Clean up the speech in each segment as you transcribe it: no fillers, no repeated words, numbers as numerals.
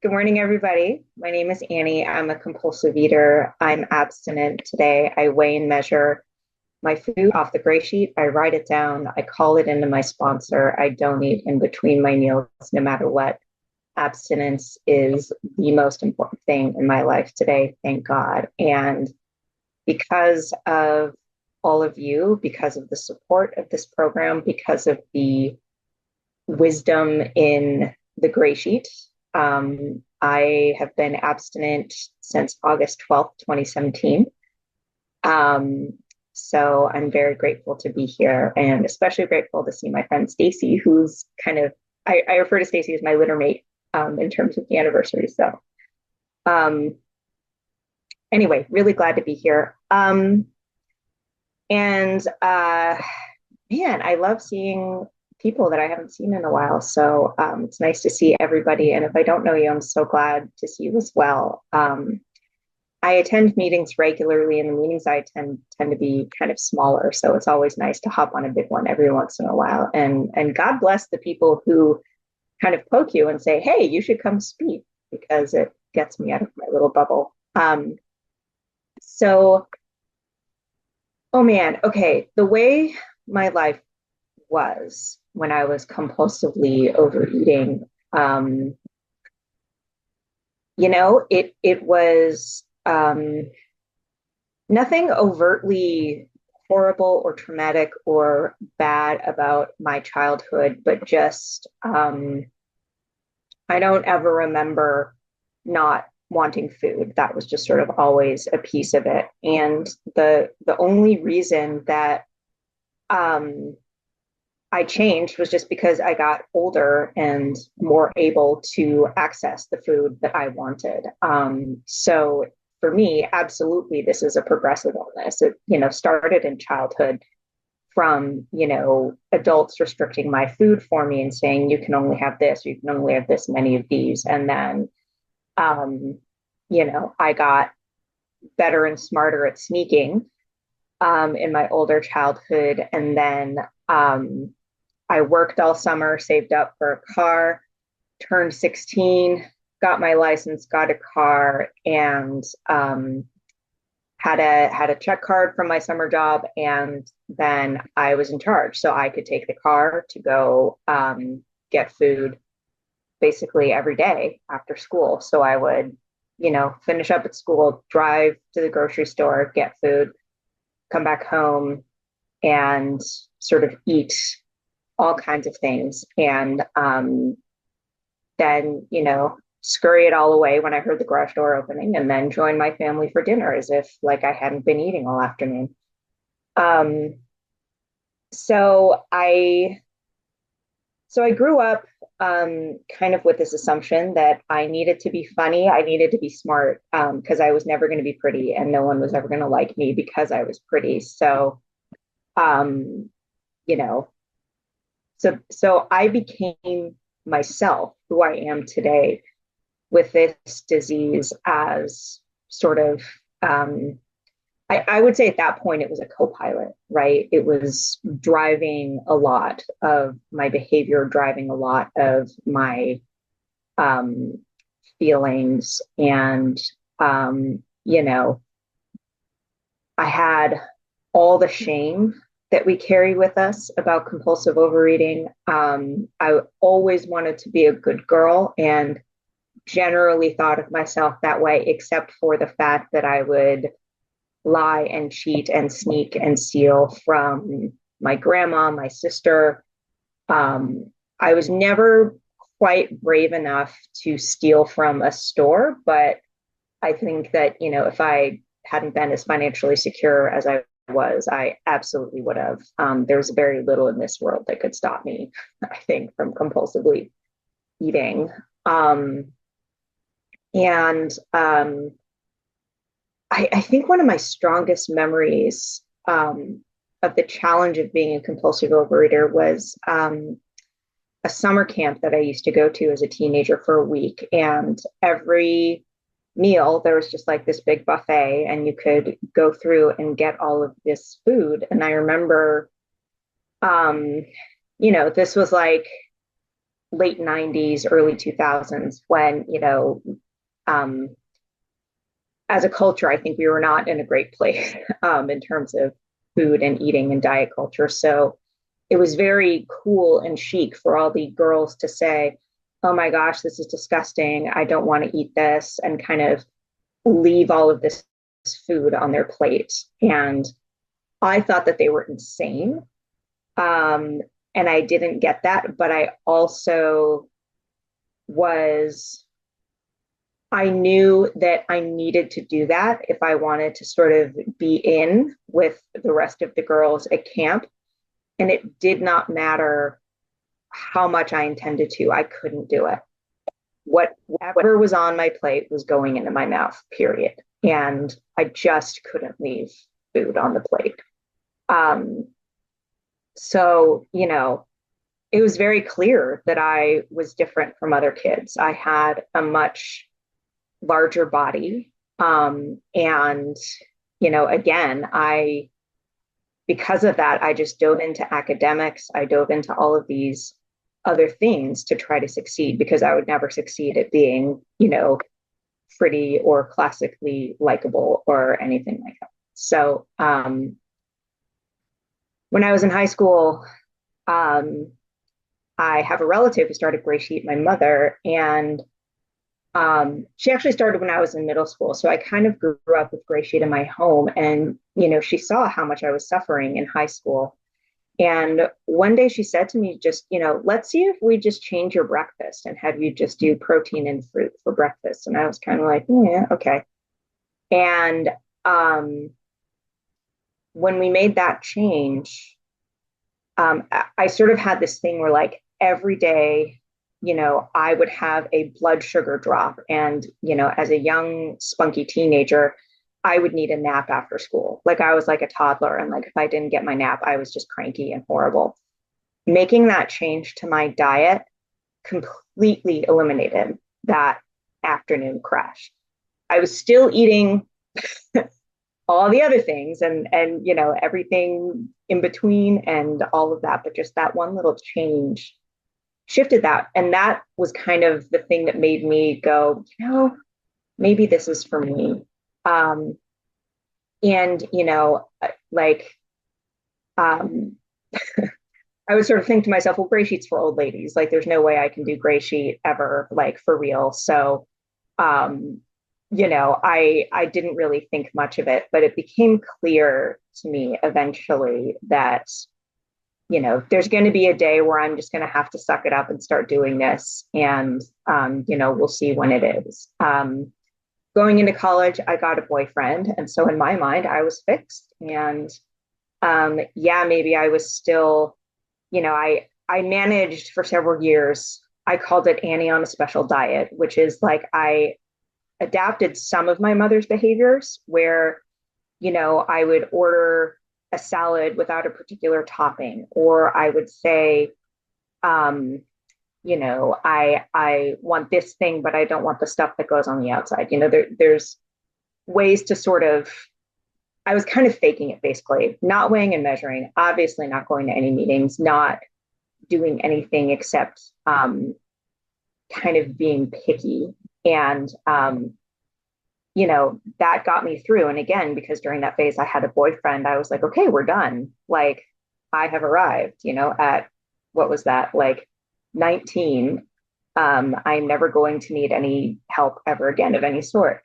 Good morning, everybody. My name is Annie. I'm a compulsive eater. I'm abstinent today. I weigh and measure my food off the gray sheet. I write it down. I call it into my sponsor. I don't eat in between my meals, no matter what. Abstinence is the most important thing in my life today, thank God. And because of all of you, because of the support of this program, because of the wisdom in the gray sheet. I have been abstinent since August 12th, 2017. Um, so I'm very grateful to be here and especially grateful to see my friend Stacy, who's I refer to Stacy as my litter mate in terms of the anniversary. So um, anyway, really glad to be here. And Man, I love seeing people that I haven't seen in a while. So it's nice to see everybody. And if I don't know you, I'm so glad to see you as well. I attend meetings regularly, and the meetings I attend tend to be kind of smaller. So it's always nice to hop on a big one every once in a while. And God bless the people who kind of poke you and say, "Hey, you should come speak," because it gets me out of my little bubble. So, oh man, okay, the way my life was when I was compulsively overeating. Um, it was nothing overtly horrible or traumatic or bad about my childhood, but just I don't ever remember not wanting food. That was just sort of always a piece of it. And the only reason that um, I changed was just because I got older and more able to access the food that I wanted. So for me, absolutely, this is a progressive illness. It, started in childhood from, adults restricting my food for me and saying, you can only have this, you can only have this many of these. And then, um, I got better and smarter at sneaking in my older childhood. And then, I worked all summer, saved up for a car, turned 16, got my license, got a car, and had a check card from my summer job, and then I was in charge, so I could take the car to go get food basically every day after school. So I would, finish up at school, drive to the grocery store, get food, come back home, and sort of eat all kinds of things. And then, scurry it all away when I heard the garage door opening and then join my family for dinner as if like I hadn't been eating all afternoon. Um, so I so I grew up kind of with this assumption that I needed to be funny, I needed to be smart, because I was never going to be pretty and no one was ever going to like me because I was pretty. Um, you know, so I became myself, who I am today, with this disease as sort of I would say at that point it was a co-pilot, right? It was driving a lot of my behavior, driving a lot of my um, feelings, and um, you know, I had all the shame that we carry with us about compulsive overeating. I always wanted to be a good girl and generally thought of myself that way, except for the fact that I would lie and cheat and sneak and steal from my grandma, my sister. I was never quite brave enough to steal from a store, but I think that, if I hadn't been as financially secure as I was, I absolutely would have. There's very little in this world that could stop me, I think, from compulsively eating. Um, and I think one of my strongest memories of the challenge of being a compulsive overeater was a summer camp that I used to go to as a teenager for a week. And every meal, there was just like this big buffet, and you could go through and get all of this food. And I remember, this was like late 90s, early 2000s, when, um, as a culture, I think we were not in a great place in terms of food and eating and diet culture. So it was very cool and chic for all the girls to say, oh my gosh, this is disgusting. I don't want to eat this, and kind of leave all of this food on their plate. And I thought that they were insane. Um, and I didn't get that, but I also was, I knew that I needed to do that if I wanted to sort of be in with the rest of the girls at camp. And it did not matter how much I intended to, I couldn't do it. Whatever was on my plate was going into my mouth, period. And I just couldn't leave food on the plate. Um, so, it was very clear that I was different from other kids. I had a much larger body. And, again, because of that, I just dove into academics. I dove into all of these other things to try to succeed, because I would never succeed at being, pretty or classically likable or anything like that. So when I was in high school, um, I have a relative who started Gray Sheet, my mother, and she actually started when I was in middle school. So I kind of grew up with Gray Sheet in my home, and she saw how much I was suffering in high school. And one day she said to me, just, let's see if we just change your breakfast and have you just do protein and fruit for breakfast. And I was kind of like, yeah, okay. And when we made that change, I sort of had this thing where, like, every day, I would have a blood sugar drop. And, as a young, spunky teenager, I would need a nap after school. Like, I was like a toddler. And, like, if I didn't get my nap, I was just cranky and horrible. Making that change to my diet completely eliminated that afternoon crash. I was still eating all the other things, and everything in between and all of that, but just that one little change shifted that. And that was kind of the thing that made me go, maybe this is for me. um and like, um I would sort of think to myself, well, gray sheets for old ladies, like, there's no way I can do gray sheet ever, like, for real. So um I didn't really think much of it, but it became clear to me eventually that, there's going to be a day where I'm just going to have to suck it up and start doing this. And, we'll see when it is. Going into college, I got a boyfriend. And so in my mind, I was fixed. And yeah, maybe I was still, I managed for several years. I called it Annie on a special diet, which is like, I adapted some of my mother's behaviors where, I would order a salad without a particular topping, or I would say, I want this thing, but I don't want the stuff that goes on the outside. There's ways to sort of, I was kind of faking it, basically, not weighing and measuring, obviously not going to any meetings, not doing anything except kind of being picky. And that got me through. And again, because during that phase I had a boyfriend, I was like, okay, we're done. Like, I have arrived, at, what was that, like, 19. I'm never going to need any help ever again of any sort.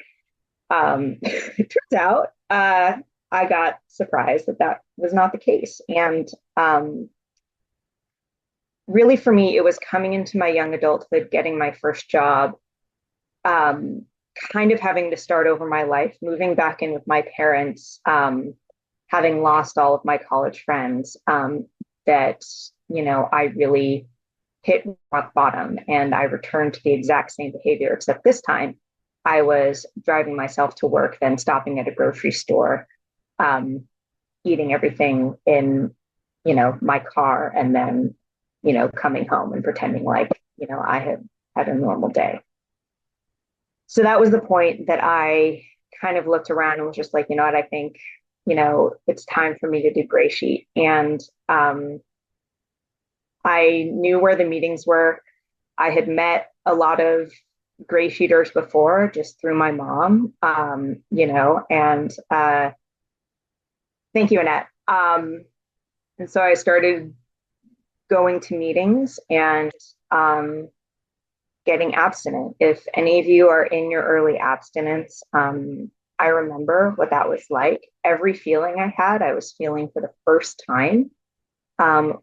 It turns out I got surprised that that was not the case. And really, for me, it was coming into my young adulthood, getting my first job, um, kind of having to start over my life, moving back in with my parents, having lost all of my college friends, that, I really hit rock bottom, and I returned to the exact same behavior, except this time I was driving myself to work, then stopping at a grocery store, um, eating everything in, my car, and then, coming home and pretending like, I had had a normal day. So that was the point that I kind of looked around and was just like, what, I think, it's time for me to do gray sheet. And I knew where the meetings were. I had met a lot of GreySheeters before just through my mom, and thank you, Annette. And so I started going to meetings and um, getting abstinent. If any of you are in your early abstinence, I remember what that was like. Every feeling I had, I was feeling for the first time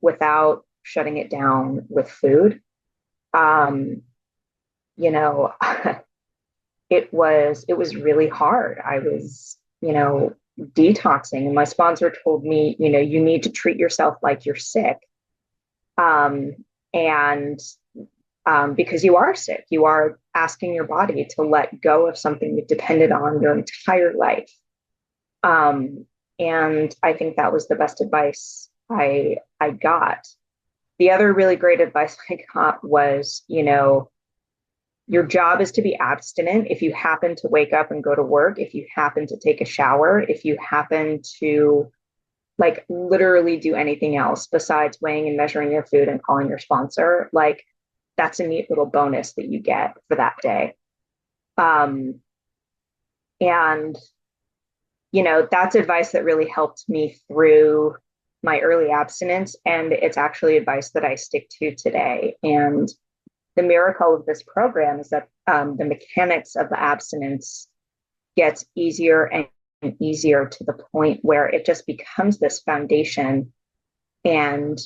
without shutting it down with food. Um, you know, it was really hard. I was, detoxing, and my sponsor told me, you need to treat yourself like you're sick. Um, and because you are sick, you are asking your body to let go of something you depended on your entire life. Um, and I think that was the best advice I got. The other really great advice I got was, your job is to be abstinent. If you happen to wake up and go to work, if you happen to take a shower, if you happen to like literally do anything else besides weighing and measuring your food and calling your sponsor, like that's a neat little bonus that you get for that day. Um, and, that's advice that really helped me through my early abstinence. And it's actually advice that I stick to today. And the miracle of this program is that the mechanics of the abstinence gets easier and easier to the point where it just becomes this foundation. And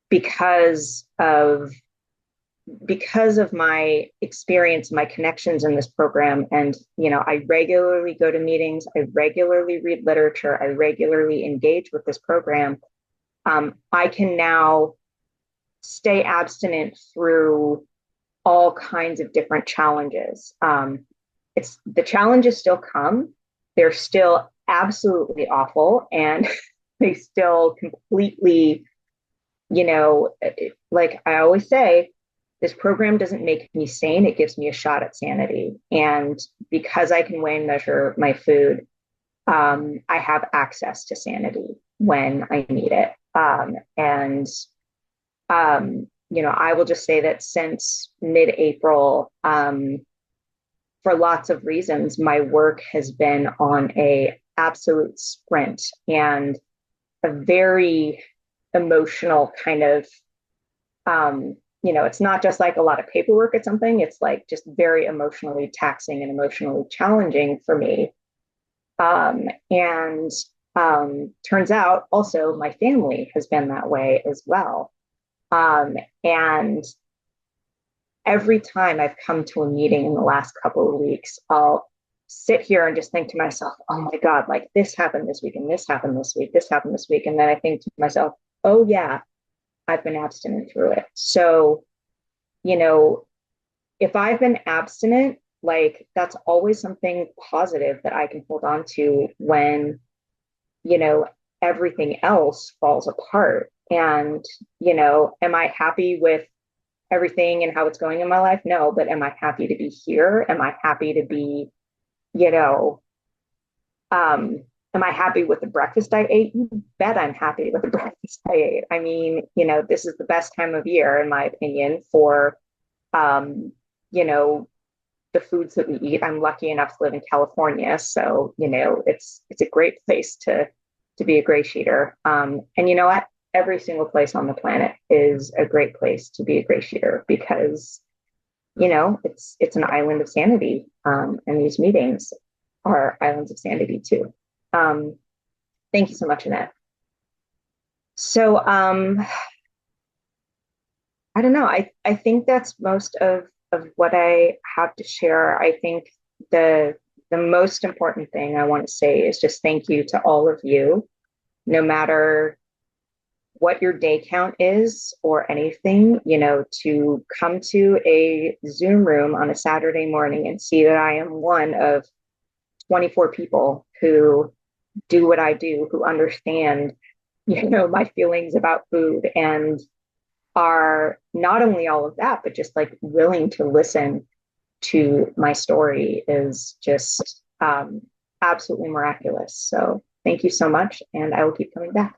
because of because of my experience, my connections in this program, and I regularly go to meetings, I regularly read literature, I regularly engage with this program. I can now stay abstinent through all kinds of different challenges. It's the challenges still come. They're still absolutely awful, and they still completely, like I always say, this program doesn't make me sane. It gives me a shot at sanity. And because I can weigh and measure my food, I have access to sanity when I need it. I will just say that since mid-April, for lots of reasons, my work has been on a absolute sprint and a very emotional kind of, it's not just like a lot of paperwork at something. It's like just very emotionally taxing and emotionally challenging for me. And turns out also my family has been that way as well. And every time I've come to a meeting in the last couple of weeks, I'll sit here and just think to myself, oh my God, like this happened this week and this happened this week, this happened this week. And then I think to myself, oh yeah, I've been abstinent through it. So, you know, if I've been abstinent, like that's always something positive that I can hold on to when, you know, everything else falls apart. And, am I happy with everything and how it's going in my life? No, but am I happy to be here? Am I happy to be, you know, am I happy with the breakfast I ate? You bet I'm happy with the breakfast I ate. I mean, this is the best time of year, in my opinion, for, um, you know, the foods that we eat. I'm lucky enough to live in California, so it's a great place to be a gray sheeter. And you know what? Every single place on the planet is a great place to be a gray sheeter because it's an island of sanity, and these meetings are islands of sanity too. Um, Thank you so much, Annette. So I don't know. I think that's most of what I have to share. I think the the most important thing I want to say is just thank you to all of you, no matter what your day count is or anything, to come to a Zoom room on a Saturday morning and see that I am one of 24 people who do what I do, who understand, my feelings about food and are not only all of that, but just like willing to listen to my story is just absolutely miraculous. So thank you so much. And I will keep coming back.